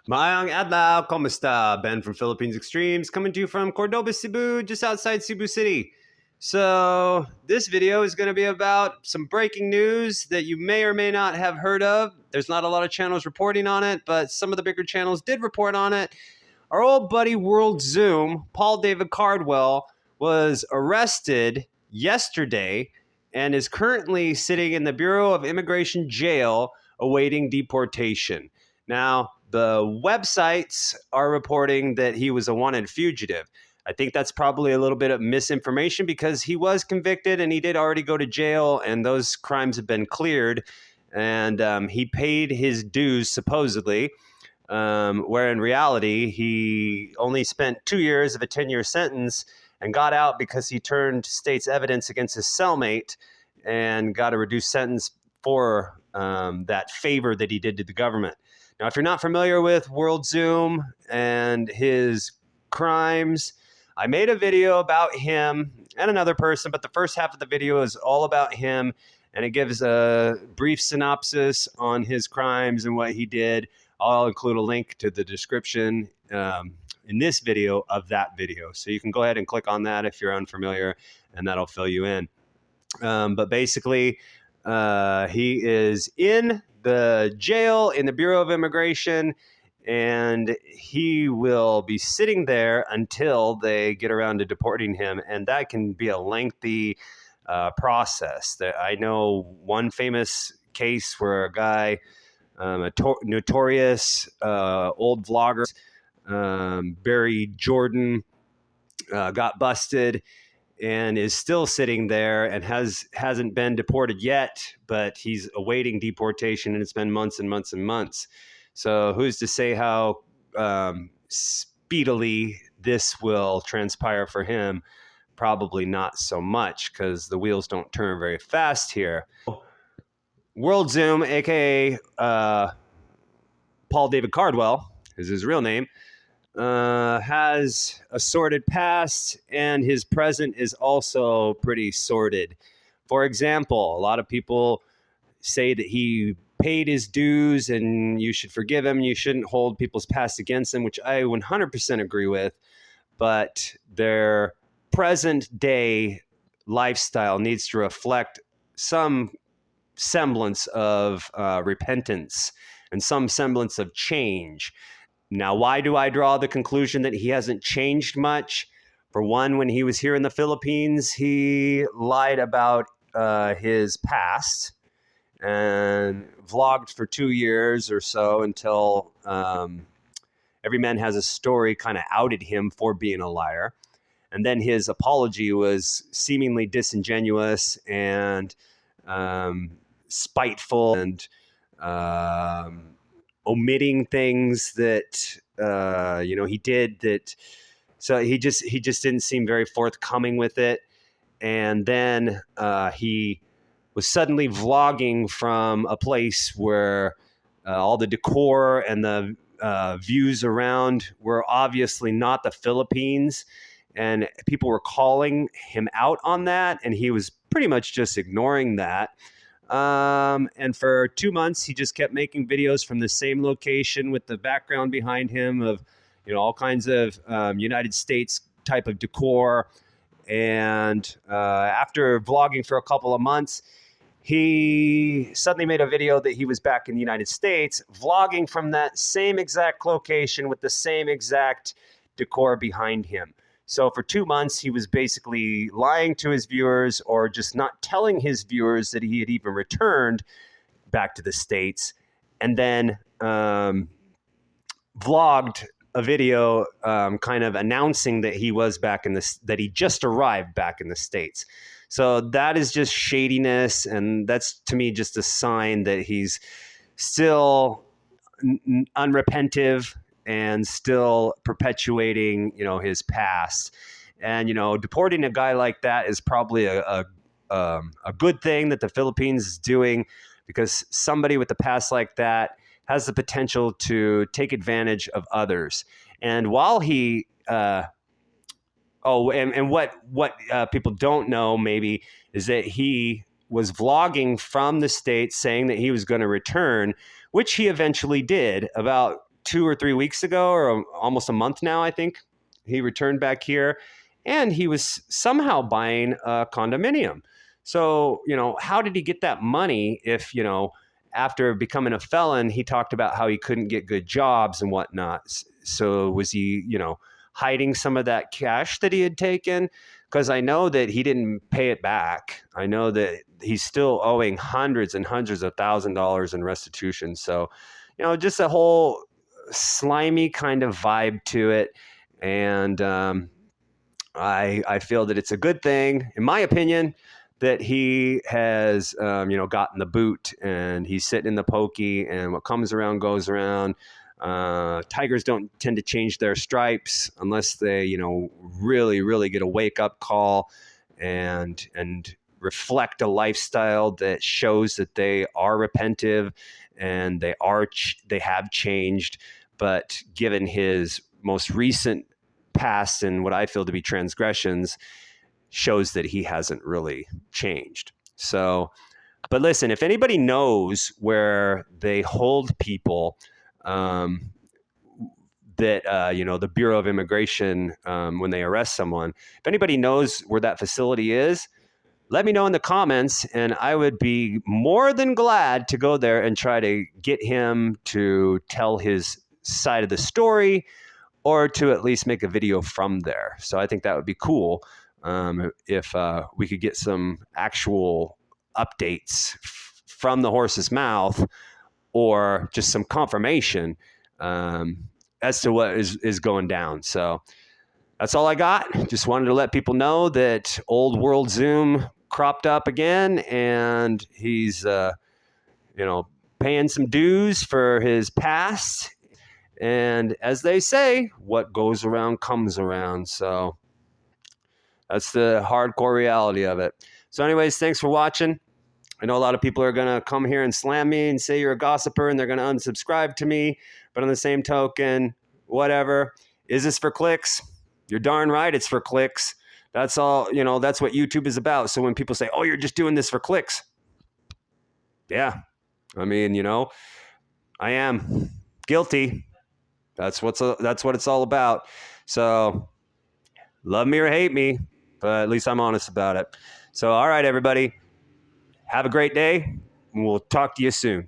Maayong adlaw, kumusta? Ben from Philippines Extremes, coming to you from Cordoba, Cebu, just outside Cebu City. So this video is going to be about some breaking news that you may or may not have heard of. There's not a lot of channels reporting on it, but some of the bigger channels did report on it. Our old buddy World Zoom, Paul David Cardwell, was arrested yesterday and is currently sitting in the Bureau of Immigration jail awaiting deportation. Now, the websites are reporting that he was a wanted fugitive. I think that's probably a little bit of misinformation because he was convicted and he did already go to jail and those crimes have been cleared. And he paid his dues, supposedly, where in reality, he only spent 2 years of a 10-year sentence and got out because he turned state's evidence against his cellmate and got a reduced sentence for that favor that he did to the government. Now, if you're not familiar with World Zoom and his crimes, I made a video about him and another person, but the first half of the video is all about him, and it gives a brief synopsis on his crimes and what he did. I'll include a link to the description in this video of that video. So you can go ahead and click on that if you're unfamiliar, and that'll fill you in. But basically, he is in the jail in the Bureau of Immigration, and he will be sitting there until they get around to deporting him. And that can be a lengthy process. I know one famous case where a guy, a notorious old vlogger, Barry Jordan, got busted and is still sitting there and hasn't been deported yet, but he's awaiting deportation, and it's been months and months and months. So who's to say how speedily this will transpire for him? Probably not so much, because the wheels don't turn very fast here. World Zoom, aka Paul David Cardwell, is his real name, has a sordid past, and his present is also pretty sordid. For example, a lot of people say that he paid his dues and you should forgive him. You shouldn't hold people's past against them, which I 100% agree with. But their present day lifestyle needs to reflect some semblance of repentance and some semblance of change. Now, why do I draw the conclusion that he hasn't changed much? For one, when he was here in the Philippines, he lied about his past and vlogged for 2 years or so until Every Man Has a Story kind of outed him for being a liar. And then his apology was seemingly disingenuous and spiteful and omitting things that he did that. So he just didn't seem very forthcoming with it. And then he was suddenly vlogging from a place where all the decor and the views around were obviously not the Philippines, and people were calling him out on that, and he was pretty much just ignoring that. And for 2 months, he just kept making videos from the same location with the background behind him of, all kinds of United States type of decor. And after vlogging for a couple of months, he suddenly made a video that he was back in the United States, vlogging from that same exact location with the same exact decor behind him. So for 2 months, he was basically lying to his viewers or just not telling his viewers that he had even returned back to the States, and then vlogged a video kind of announcing that he was back that he just arrived back in the States. So that is just shadiness, and that's, to me, just a sign that he's still unrepentive and still perpetuating, his past. And, deporting a guy like that is probably a good thing that the Philippines is doing, because somebody with a past like that has the potential to take advantage of others. And while he, what people don't know maybe is that he was vlogging from the States saying that he was going to return, which he eventually did about 2 or 3 weeks ago, or almost a month now, I think. He returned back here, and he was somehow buying a condominium. So, how did he get that money if, after becoming a felon, he talked about how he couldn't get good jobs and whatnot? So was he, hiding some of that cash that he had taken? Because I know that he didn't pay it back. I know that he's still owing hundreds and hundreds of $1,000s in restitution. So, just a whole slimy kind of vibe to it. And I feel that it's a good thing, in my opinion, that he has, gotten the boot, and he's sitting in the pokey, and what comes around goes around. Tigers don't tend to change their stripes unless they, really, really get a wake-up call and reflect a lifestyle that shows that they are repentive and they have changed. But given his most recent past and what I feel to be transgressions, shows that he hasn't really changed. So, but listen, if anybody knows where they hold people, that the Bureau of Immigration, when they arrest someone, if anybody knows where that facility is, let me know in the comments, and I would be more than glad to go there and try to get him to tell his side of the story, or to at least make a video from there. So I think that would be cool, if we could get some actual updates from the horse's mouth, or just some confirmation as to what is going down. So that's all I got. Just wanted to let people know that Old World Zoom cropped up again, and he's paying some dues for his past. And as they say, what goes around comes around. So that's the hardcore reality of it. So anyways, thanks for watching. I know a lot of people are going to come here and slam me and say you're a gossiper, and they're going to unsubscribe to me. But on the same token, whatever. Is this for clicks? You're darn right it's for clicks. That's all, that's what YouTube is about. So when people say, oh, you're just doing this for clicks. Yeah. I mean, I am guilty. That's what it's all about. So love me or hate me, but at least I'm honest about it. So, all right, everybody, have a great day, and we'll talk to you soon.